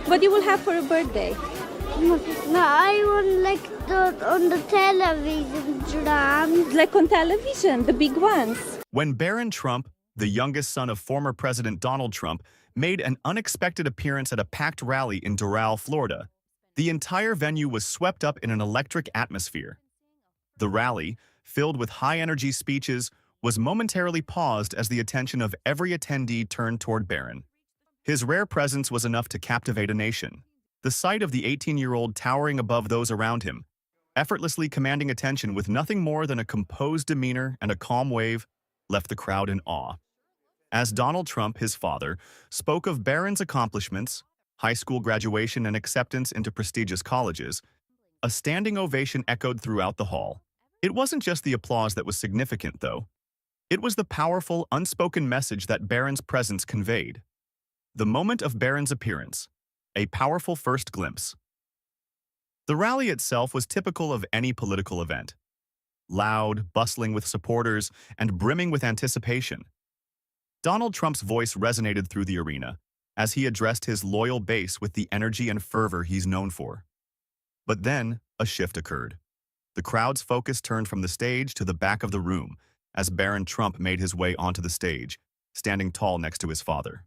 What you will have for a birthday? No, I want like on the television drums. Like on television, the big ones. When Barron Trump, the youngest son of former President Donald Trump, made an unexpected appearance at a packed rally in Doral, Florida, the entire venue was swept up in an electric atmosphere. The rally, filled with high-energy speeches, was momentarily paused as the attention of every attendee turned toward Barron. His rare presence was enough to captivate a nation. The sight of the 18-year-old towering above those around him, effortlessly commanding attention with nothing more than a composed demeanor and a calm wave, left the crowd in awe. As Donald Trump, his father, spoke of Barron's accomplishments, high school graduation and acceptance into prestigious colleges, a standing ovation echoed throughout the hall. It wasn't just the applause that was significant, though. It was the powerful, unspoken message that Barron's presence conveyed. The moment of Barron's appearance, a powerful first glimpse. The rally itself was typical of any political event. Loud, bustling with supporters, and brimming with anticipation. Donald Trump's voice resonated through the arena as he addressed his loyal base with the energy and fervor he's known for. But then, a shift occurred. The crowd's focus turned from the stage to the back of the room as Barron Trump made his way onto the stage, standing tall next to his father.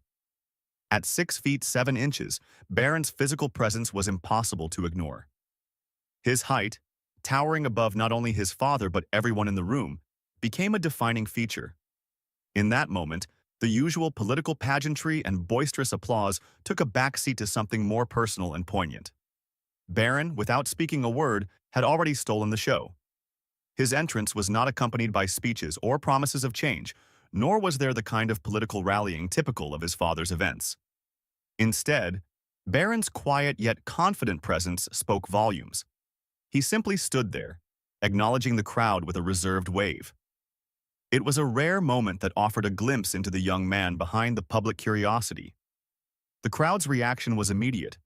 At 6 feet 7 inches, Barron's physical presence was impossible to ignore. His height, towering above not only his father but everyone in the room, became a defining feature. In that moment, the usual political pageantry and boisterous applause took a backseat to something more personal and poignant. Barron, without speaking a word, had already stolen the show. His entrance was not accompanied by speeches or promises of change, nor was there the kind of political rallying typical of his father's events. Instead, Barron's quiet yet confident presence spoke volumes. He simply stood there, acknowledging the crowd with a reserved wave. It was a rare moment that offered a glimpse into the young man behind the public curiosity. The crowd's reaction was immediate.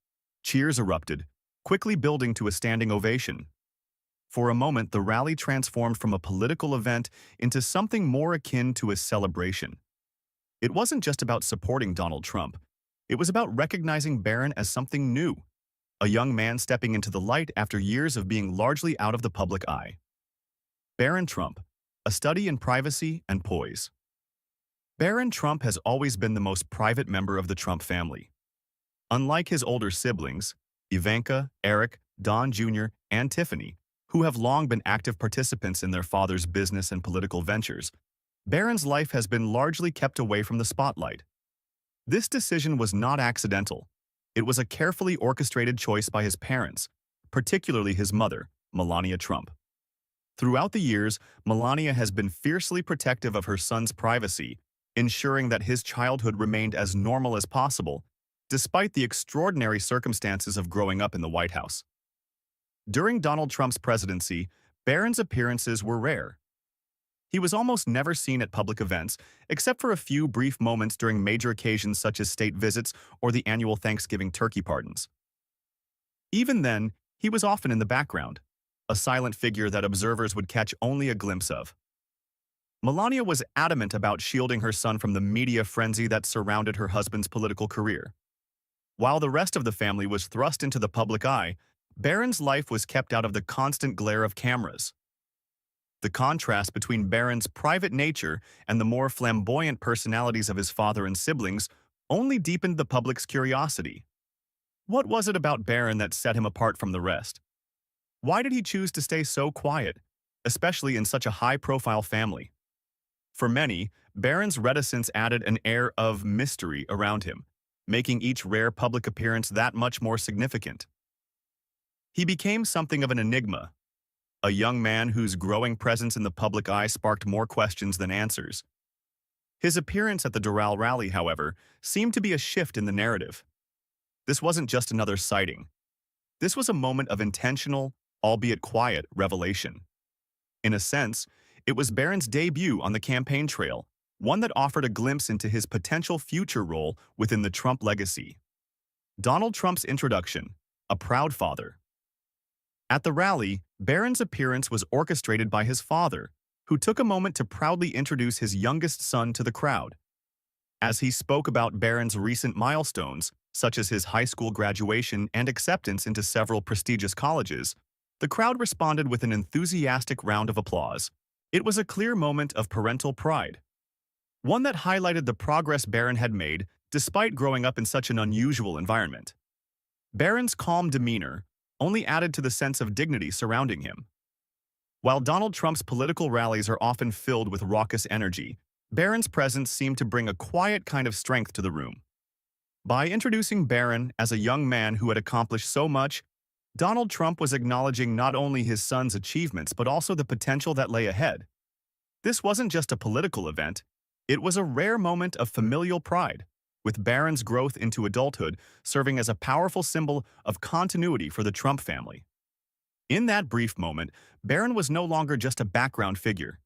Cheers erupted, quickly building to a standing ovation. For a moment, the rally transformed from a political event into something more akin to a celebration. It wasn't just about supporting Donald Trump. It was about recognizing Barron as something new, a young man stepping into the light after years of being largely out of the public eye. Barron Trump, a study in privacy and poise. Barron Trump has always been the most private member of the Trump family. Unlike his older siblings, Ivanka, Eric, Don Jr., and Tiffany, who have long been active participants in their father's business and political ventures, Barron's life has been largely kept away from the spotlight. This decision was not accidental. It was a carefully orchestrated choice by his parents, particularly his mother, Melania Trump. Throughout the years, Melania has been fiercely protective of her son's privacy, ensuring that his childhood remained as normal as possible, despite the extraordinary circumstances of growing up in the White House. During Donald Trump's presidency, Barron's appearances were rare. He was almost never seen at public events, except for a few brief moments during major occasions such as state visits or the annual Thanksgiving turkey pardons. Even then, he was often in the background, a silent figure that observers would catch only a glimpse of. Melania was adamant about shielding her son from the media frenzy that surrounded her husband's political career. While the rest of the family was thrust into the public eye, Barron's life was kept out of the constant glare of cameras. The contrast between Barron's private nature and the more flamboyant personalities of his father and siblings only deepened the public's curiosity. What was it about Barron that set him apart from the rest? Why did he choose to stay so quiet, especially in such a high-profile family? For many, Barron's reticence added an air of mystery around him, making each rare public appearance that much more significant. He became something of an enigma, a young man whose growing presence in the public eye sparked more questions than answers. His appearance at the Doral rally, however, seemed to be a shift in the narrative. This wasn't just another sighting. This was a moment of intentional, albeit quiet, revelation. In a sense, it was Barron's debut on the campaign trail, one that offered a glimpse into his potential future role within the Trump legacy. Donald Trump's introduction, a proud father. At the rally, Barron's appearance was orchestrated by his father, who took a moment to proudly introduce his youngest son to the crowd. As he spoke about Barron's recent milestones, such as his high school graduation and acceptance into several prestigious colleges, the crowd responded with an enthusiastic round of applause. It was a clear moment of parental pride, one that highlighted the progress Barron had made despite growing up in such an unusual environment. Barron's calm demeanor only added to the sense of dignity surrounding him. While Donald Trump's political rallies are often filled with raucous energy, Barron's presence seemed to bring a quiet kind of strength to the room. By introducing Barron as a young man who had accomplished so much, Donald Trump was acknowledging not only his son's achievements but also the potential that lay ahead. This wasn't just a political event, it was a rare moment of familial pride, with Barron's growth into adulthood serving as a powerful symbol of continuity for the Trump family. In that brief moment, Barron was no longer just a background figure.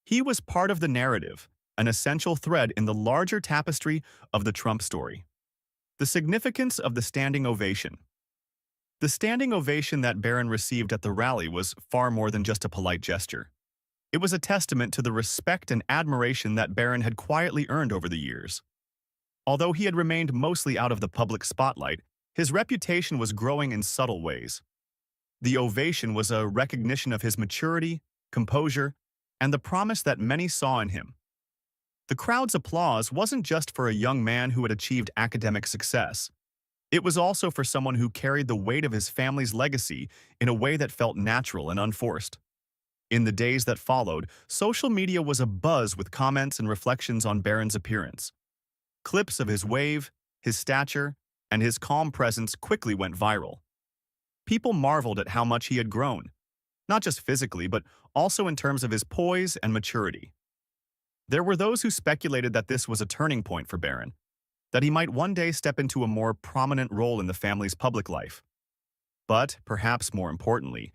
He was part of the narrative, an essential thread in the larger tapestry of the Trump story. The significance of the standing ovation. The standing ovation that Barron received at the rally was far more than just a polite gesture. It was a testament to the respect and admiration that Barron had quietly earned over the years. Although he had remained mostly out of the public spotlight, his reputation was growing in subtle ways. The ovation was a recognition of his maturity, composure, and the promise that many saw in him. The crowd's applause wasn't just for a young man who had achieved academic success. It was also for someone who carried the weight of his family's legacy in a way that felt natural and unforced. In the days that followed, social media was abuzz with comments and reflections on Barron's appearance. Clips of his wave, his stature, and his calm presence quickly went viral. People marveled at how much he had grown, not just physically, but also in terms of his poise and maturity. There were those who speculated that this was a turning point for Barron, that he might one day step into a more prominent role in the family's public life. But, perhaps more importantly,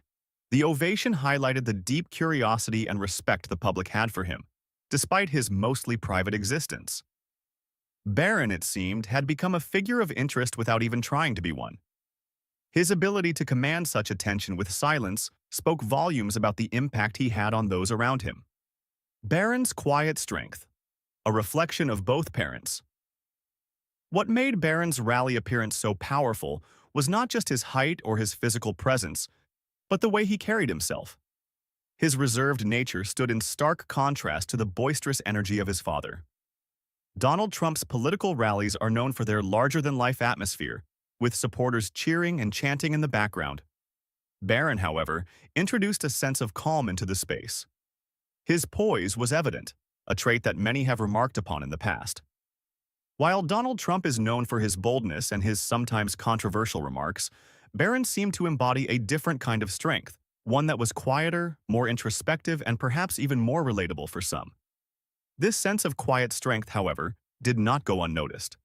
the ovation highlighted the deep curiosity and respect the public had for him, despite his mostly private existence. Barron, it seemed, had become a figure of interest without even trying to be one. His ability to command such attention with silence spoke volumes about the impact he had on those around him. Barron's quiet strength, a reflection of both parents. What made Barron's rally appearance so powerful was not just his height or his physical presence, but the way he carried himself. His reserved nature stood in stark contrast to the boisterous energy of his father. Donald Trump's political rallies are known for their larger-than-life atmosphere, with supporters cheering and chanting in the background. Barron, however, introduced a sense of calm into the space. His poise was evident, a trait that many have remarked upon in the past. While Donald Trump is known for his boldness and his sometimes controversial remarks, Barron seemed to embody a different kind of strength, one that was quieter, more introspective, and perhaps even more relatable for some. This sense of quiet strength, however, did not go unnoticed.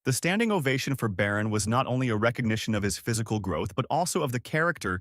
The standing ovation for Barron was not only a recognition of his physical growth but also of the character